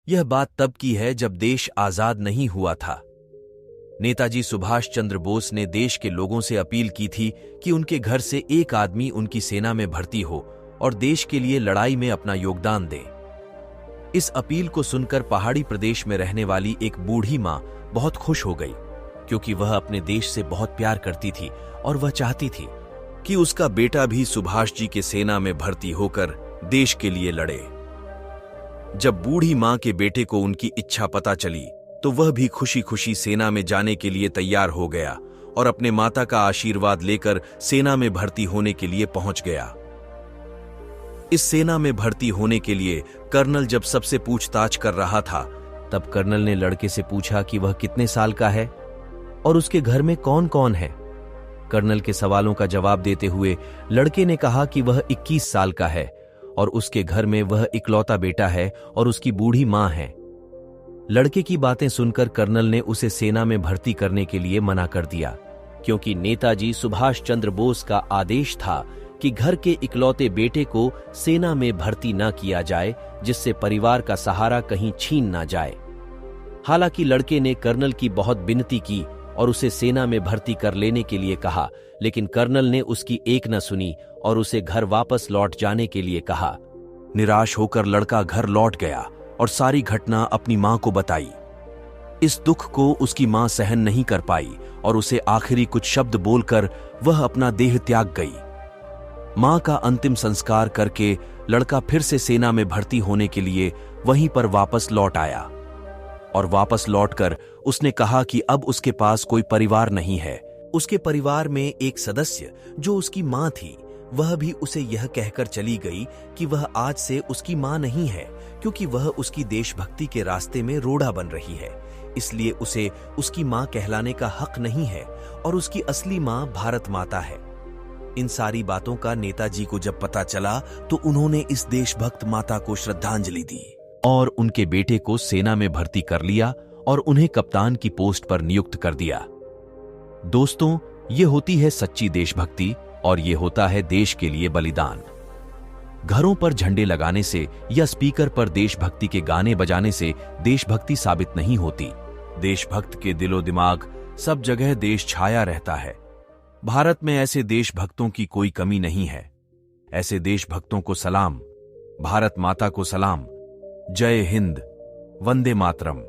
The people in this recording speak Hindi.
यह बात तब की है जब देश आजाद नहीं हुआ था। नेताजी सुभाष चंद्र बोस ने देश के लोगों से अपील की थी कि उनके घर से एक आदमी उनकी सेना में भर्ती हो और देश के लिए लड़ाई में अपना योगदान दे। इस अपील को सुनकर पहाड़ी प्रदेश में रहने वाली एक बूढ़ी मां बहुत खुश हो गई, क्योंकि वह अपने देश से बहुत प्यार करती थी और वह चाहती थी कि उसका बेटा भी सुभाष जी के सेना में भर्ती होकर देश के लिए लड़े। जब बूढ़ी मां के बेटे को उनकी इच्छा पता चली तो वह भी खुशी खुशी सेना में जाने के लिए तैयार हो गया और अपने माता का आशीर्वाद लेकर सेना में भर्ती होने के लिए पहुंच गया। इस सेना में भर्ती होने के लिए कर्नल जब सबसे पूछताछ कर रहा था, तब कर्नल ने लड़के से पूछा कि वह कितने साल का है और उसके घर में कौन कौन है। कर्नल के सवालों का जवाब देते हुए लड़के ने कहा कि वह 21 साल का है और उसके घर में वह इकलौता बेटा है और उसकी बूढ़ी मां है। लड़के की बातें सुनकर कर्नल ने उसे सेना में भर्ती करने के लिए मना कर दिया, क्योंकि नेताजी सुभाष चंद्र बोस का आदेश था कि घर के इकलौते बेटे को सेना में भर्ती न किया जाए, जिससे परिवार का सहारा कहीं छीन न जाए। हालांकि लड़के ने कर्नल की बहुत विनती की और उसे सेना में भर्ती कर लेने के लिए कहा, लेकिन कर्नल ने उसकी एक न सुनी और उसे घर वापस लौट जाने के लिए कहा। निराश होकर लड़का घर लौट गया और सारी घटना अपनी मां को बताई। इस दुख को उसकी मां सहन नहीं कर पाई और उसे आखिरी कुछ शब्द बोलकर वह अपना देह त्याग गई। मां का अंतिम संस्कार करके लड़का फिर से सेना में भर्ती होने के लिए वहीं पर वापस लौट आया और वापस लौटकर उसने कहा कि अब उसके पास कोई परिवार नहीं है। उसके परिवार में एक सदस्य जो उसकी मां थी, वह भी उसे यह कहकर चली गई कि वह आज से उसकी मां नहीं है, क्योंकि वह उसकी देशभक्ति के रास्ते में रोड़ा बन रही है, इसलिए उसे उसकी मां कहलाने का हक नहीं है और उसकी असली मां भारत माता है। इन सारी बातों का नेताजी को जब पता चला तो उन्होंने इस देशभक्त माता को श्रद्धांजलि दी और उनके बेटे को सेना में भर्ती कर लिया और उन्हें कप्तान की पोस्ट पर नियुक्त कर दिया। दोस्तों, ये होती है सच्ची देशभक्ति और ये होता है देश के लिए बलिदान। घरों पर झंडे लगाने से या स्पीकर पर देशभक्ति के गाने बजाने से देशभक्ति साबित नहीं होती। देशभक्त के दिलो दिमाग सब जगह देश छाया रहता है। भारत में ऐसे देशभक्तों की कोई कमी नहीं है। ऐसे देशभक्तों को सलाम। भारत माता को सलाम। जय हिंद। वंदे मातरम।